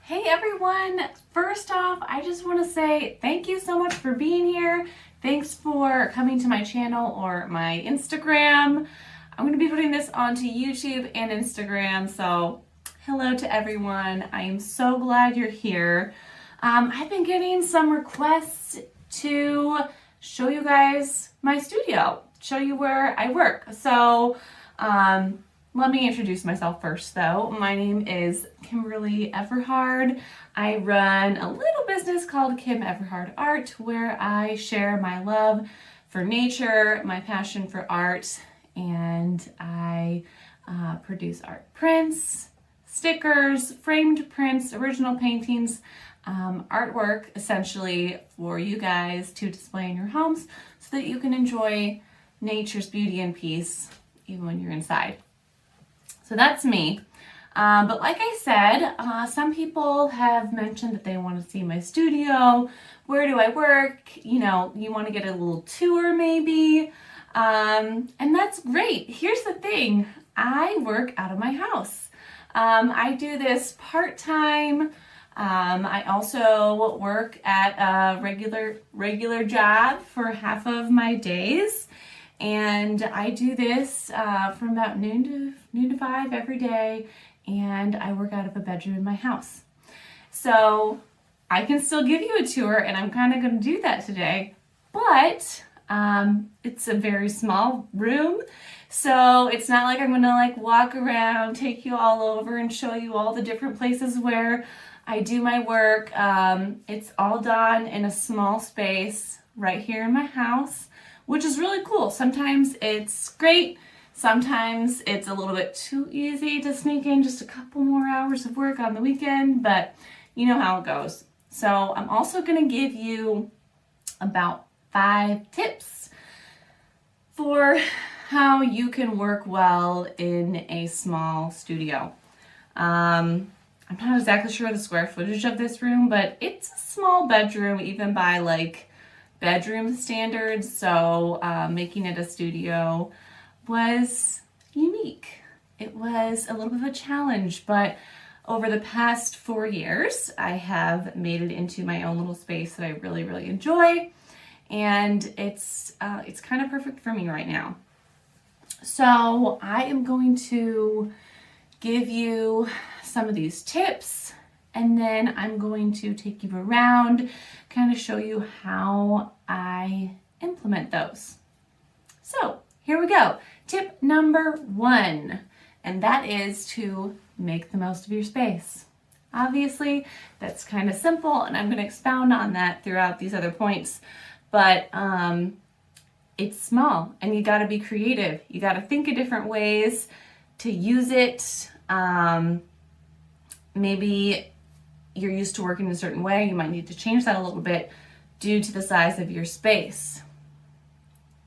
Hey everyone! First off, I just want to say thank you so much for being here. Thanks for coming to my channel or my Instagram. I'm going to be putting this onto YouTube and Instagram, so hello to everyone. I am so glad you're here. I've been getting some requests to show you guys my studio, show you where I work. So, let me introduce myself first though. My name is Kimberlee Everhard. I run a little business called Kim Everhard Art where I share my love for nature, my passion for art, and I produce art prints, stickers, framed prints, original paintings, artwork essentially for you guys to display in your homes so that you can enjoy nature's beauty and peace even when you're inside. So that's me. But like I said, some people have mentioned that they want to see my studio. Where do I work? You know, you want to get a little tour maybe. And that's great. Here's the thing. I work out of my house. I do this part-time. I also work at a regular job for half of my days. And I do this from about noon to 5 every day, and I work out of a bedroom in my house. So I can still give you a tour, and I'm kind of going to do that today, but it's a very small room, so it's not like I'm going to walk around, take you all over, and show you all the different places where I do my work. It's all done in a small space right here in my house, which is really cool. Sometimes it's great. Sometimes it's a little bit too easy to sneak in just a couple more hours of work on the weekend, but you know how it goes. So I'm also gonna give you about 5 tips for how you can work well in a small studio. I'm not exactly sure the square footage of this room, but it's a small bedroom, even by bedroom standards, so making it a studio was unique. It was a little bit of a challenge, but over the past 4 years, I have made it into my own little space that I really, really enjoy, and it's kind of perfect for me right now. So I am going to give you some of these tips, and then I'm going to take you around, kind of show you how I implement those. So here we go. Tip number 1, and that is to make the most of your space. Obviously, that's kind of simple, and I'm going to expound on that throughout these other points, but it's small, and you got to be creative. You got to think of different ways to use it. Maybe you're used to working a certain way, you might need to change that a little bit due to the size of your space.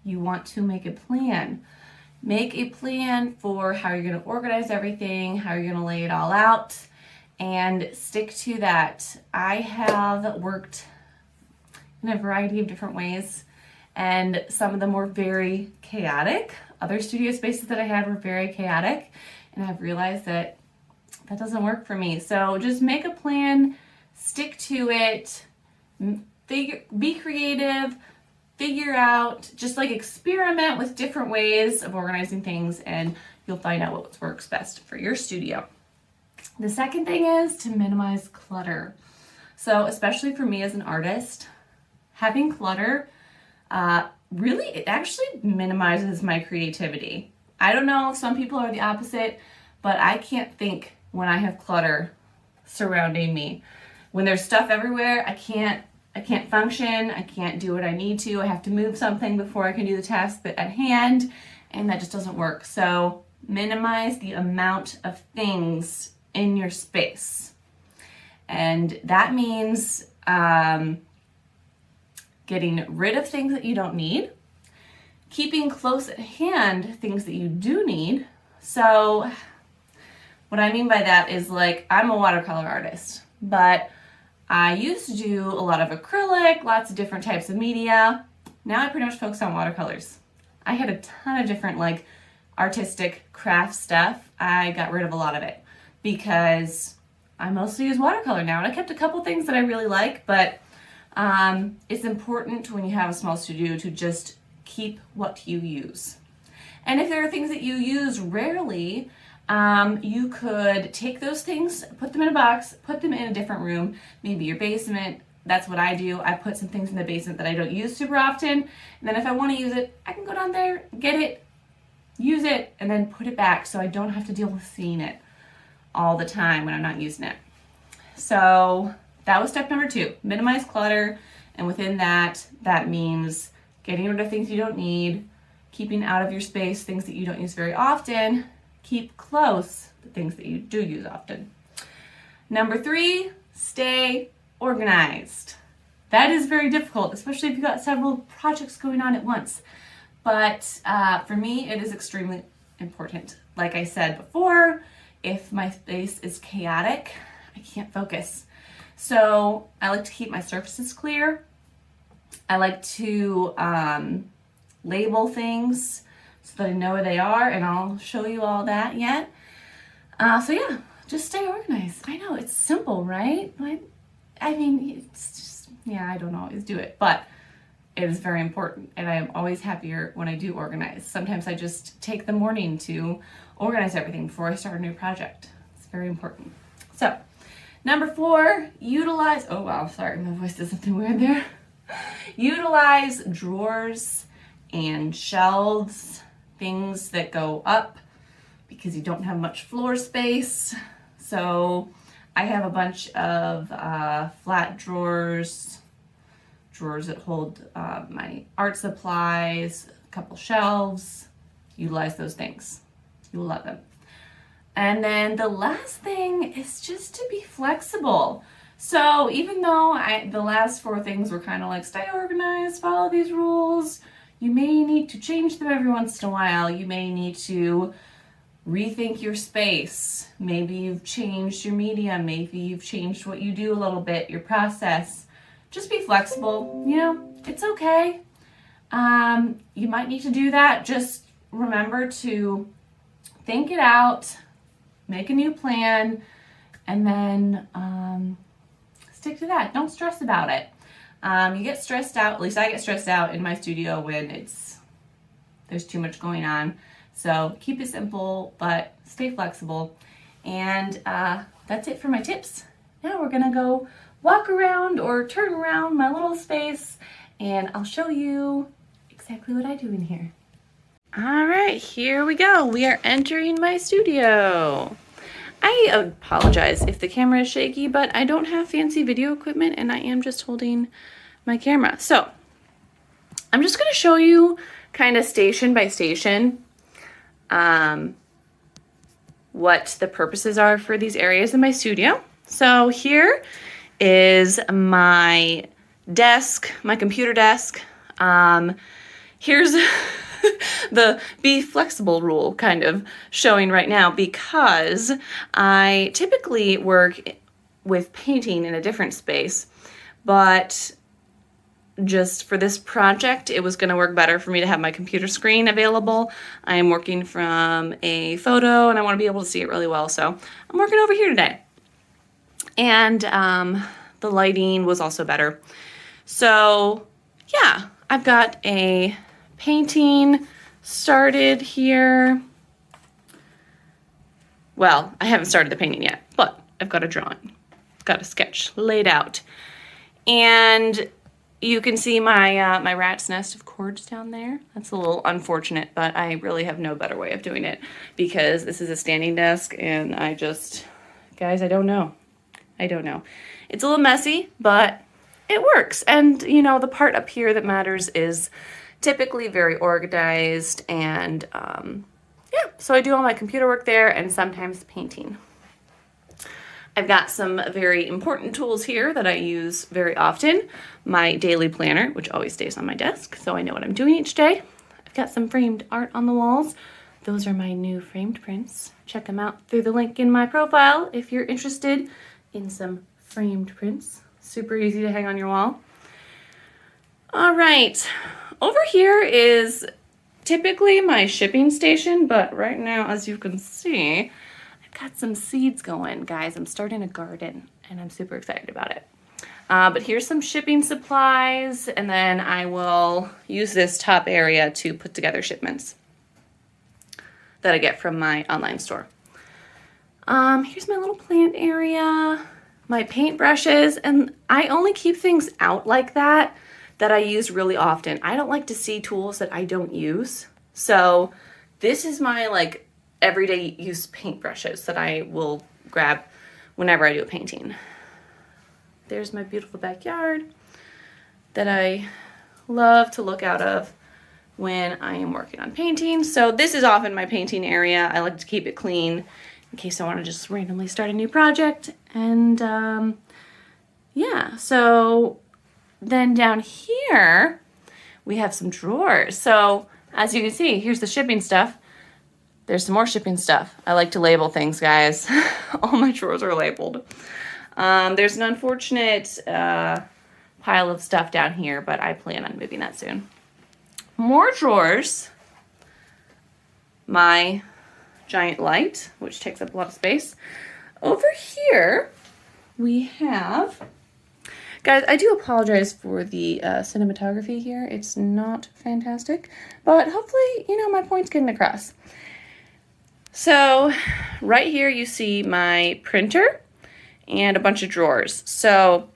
You want to make a plan. Make a plan for how you're going to organize everything, how you're going to lay it all out, and stick to that. I have worked in a variety of different ways, and some of them were very chaotic. Other studio spaces that I had were very chaotic, and I've realized that doesn't work for me. So just make a plan, stick to it, be creative, figure out, just experiment with different ways of organizing things, and you'll find out what works best for your studio. The second thing is to minimize clutter. So especially for me as an artist, having clutter, really, it actually minimizes my creativity. I don't know if some people are the opposite, but I can't think when I have clutter surrounding me. When there's stuff everywhere, I can't function, I can't do what I need to. I have to move something before I can do the task at hand, and that just doesn't work. So minimize the amount of things in your space. And that means getting rid of things that you don't need, keeping close at hand things that you do need. So what I mean by that is I'm a watercolor artist, but I used to do a lot of acrylic, lots of different types of media. Now I pretty much focus on watercolors. I had a ton of different artistic craft stuff. I got rid of a lot of it because I mostly use watercolor now. And I kept a couple things that I really like, but it's important when you have a small studio to just keep what you use. And if there are things that you use rarely, you could take those things, put them in a box, put them in a different room, maybe your basement. That's what I do. I put some things in the basement that I don't use super often. And then if I want to use it, I can go down there, get it, use it, and then put it back so I don't have to deal with seeing it all the time when I'm not using it. So that was step number 2, minimize clutter. And within that, that means getting rid of things you don't need, keeping out of your space things that you don't use very often, keep close the things that you do use often. Number 3, stay organized. That is very difficult, especially if you've got several projects going on at once. But for me, it is extremely important. Like I said before, if my space is chaotic, I can't focus. So I like to keep my surfaces clear. I like to label things so that I know where they are, and I'll show you all that yet. So yeah, just stay organized. I know, it's simple, right? I mean, it's just, yeah, I don't always do it, but it is very important, and I am always happier when I do organize. Sometimes I just take the morning to organize everything before I start a new project. It's very important. So, number 4, utilize, oh wow, sorry, my voice did something weird there. Utilize drawers and shelves, things that go up because you don't have much floor space. So I have a bunch of flat drawers that hold my art supplies, a couple shelves. Utilize those things. You will love them. And then the last thing is just to be flexible. So even though the last 4 things were kind of like stay organized, follow these rules, you may need to change them every once in a while. You may need to rethink your space. Maybe you've changed your medium. Maybe you've changed what you do a little bit, your process. Just be flexible. You know, it's okay. You might need to do that. Just remember to think it out, make a new plan, and then stick to that. Don't stress about it. You get stressed out, at least I get stressed out in my studio when there's too much going on. So keep it simple, but stay flexible. And that's it for my tips. Now we're gonna go walk around or turn around my little space, and I'll show you exactly what I do in here. All right, here we go. We are entering my studio. I apologize if the camera is shaky, but I don't have fancy video equipment and I am just holding my camera. So I'm just gonna show you kind of station by station what the purposes are for these areas in my studio. So here is my desk, my computer desk. Here's the be flexible rule kind of showing right now, because I typically work with painting in a different space, but just for this project, it was going to work better for me to have my computer screen available. I am working from a photo and I want to be able to see it really well, so I'm working over here today. And the lighting was also better. So yeah, I've got a painting started here. Well, I haven't started the painting yet, but I've got a drawing. I've got a sketch laid out. And you can see my my rat's nest of cords down there. That's a little unfortunate, but I really have no better way of doing it because this is a standing desk and guys, I don't know. It's a little messy, but it works. And you know, the part up here that matters is typically very organized, and yeah, so I do all my computer work there and sometimes painting. I've got some very important tools here that I use very often. My daily planner, which always stays on my desk, so I know what I'm doing each day. I've got some framed art on the walls. Those are my new framed prints. Check them out through the link in my profile if you're interested in some framed prints. Super easy to hang on your wall. All right, over here is typically my shipping station, but right now, as you can see, got some seeds going, guys. I'm starting a garden and I'm super excited about it. But here's some shipping supplies, and then I will use this top area to put together shipments that I get from my online store. Here's my little plant area, my paint brushes, and I only keep things out like that I use really often. I don't like to see tools that I don't use. So this is my like everyday use paintbrushes that I will grab whenever I do a painting. There's my beautiful backyard that I love to look out of when I am working on painting. So this is often my painting area. I like to keep it clean in case I want to just randomly start a new project. And yeah, so then down here we have some drawers. So as you can see, here's the shipping stuff. There's some more shipping stuff. I like to label things, guys. All my drawers are labeled. There's an unfortunate pile of stuff down here, but I plan on moving that soon. More drawers. My giant light, which takes up a lot of space. Over here, we have... Guys, I do apologize for the cinematography here. It's not fantastic, but hopefully, you know, my point's getting across. So, right here you see my printer and a bunch of drawers. So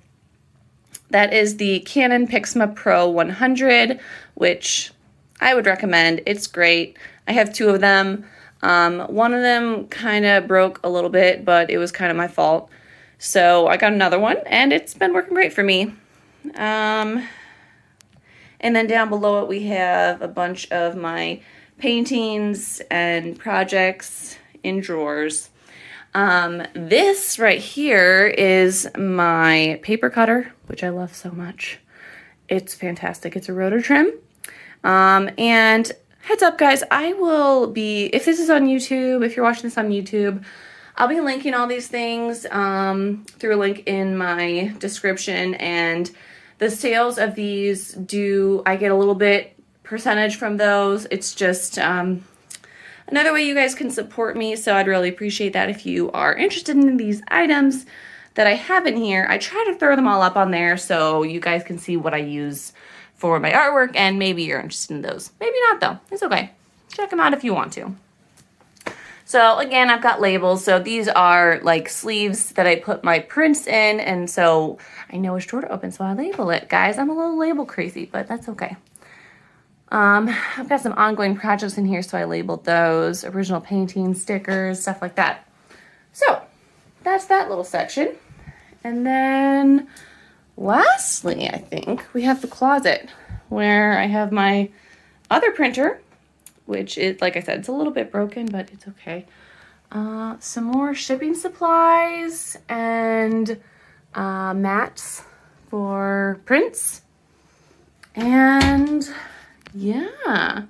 that is the Canon Pixma Pro 100, which I would recommend. It's great. I have two of them. One of them kind of broke a little bit, but it was kind of my fault. So I got another one, and it's been working great for me. And then down below it, we have a bunch of my paintings and projects in drawers. This right here is my paper cutter, which I love so much. It's fantastic. It's a rotor trim. And heads up, guys, I will be, if this is on YouTube, if you're watching this on YouTube, I'll be linking all these things through a link in my description. And the sales of these I get a little bit percentage from those. It's just another way you guys can support me, so I'd really appreciate that if you are interested in these items that I have in here. I try to throw them all up on there so you guys can see what I use for my artwork, and maybe you're interested in those. Maybe not, though. It's okay. Check them out if you want to. So again, I've got labels. So these are like sleeves that I put my prints in, and so I know which drawer to open, so I label it. Guys, I'm a little label crazy, but that's okay. I've got some ongoing projects in here, so I labeled those. Original paintings, stickers, stuff like that. So that's that little section. And then lastly, I think we have the closet where I have my other printer, which is, like I said, it's a little bit broken, but it's okay. Some more shipping supplies and mats for prints. And yeah.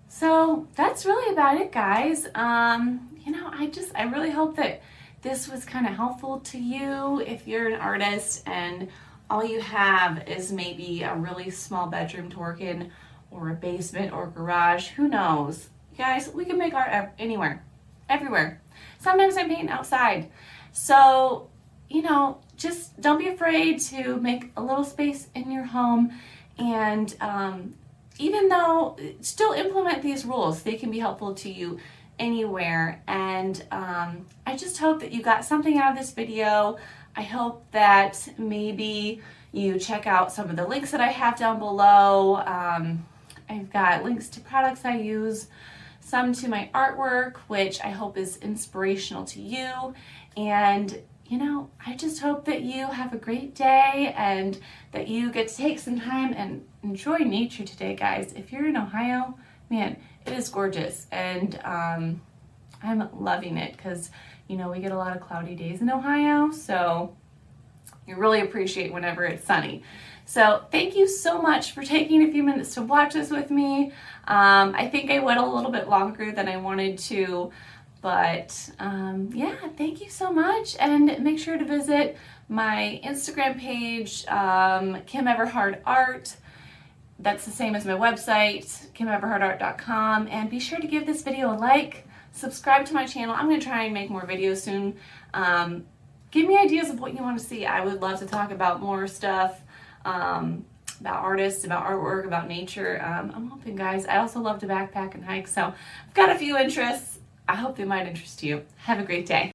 So that's really about it, guys. You know, I really hope that this was kind of helpful to you if you're an artist and all you have is maybe a really small bedroom to work in, or a basement or garage. Who knows? Guys, we can make art anywhere, everywhere. Sometimes I'm painting outside. So, you know, just don't be afraid to make a little space in your home, and even though, still implement these rules. They can be helpful to you anywhere. And I just hope that you got something out of this video. I hope that maybe you check out some of the links that I have down below. I've got links to products I use, some to my artwork, which I hope is inspirational to you. And, you know, I just hope that you have a great day and that you get to take some time and enjoy nature today, guys. If you're in Ohio, man, it is gorgeous. And I'm loving it because, you know, we get a lot of cloudy days in Ohio. So you really appreciate whenever it's sunny. So thank you so much for taking a few minutes to watch this with me. I think I went a little bit longer than I wanted to, but yeah, thank you so much. And make sure to visit my Instagram page, Kim Everhard Art. That's the same as my website, kimeverhardart.com. And be sure to give this video a like, subscribe to my channel. I'm going to try and make more videos soon. Give me ideas of what you want to see. I would love to talk about more stuff, about artists, about artwork, about nature. I'm hoping, guys. I also love to backpack and hike, so I've got a few interests. I hope they might interest you. Have a great day.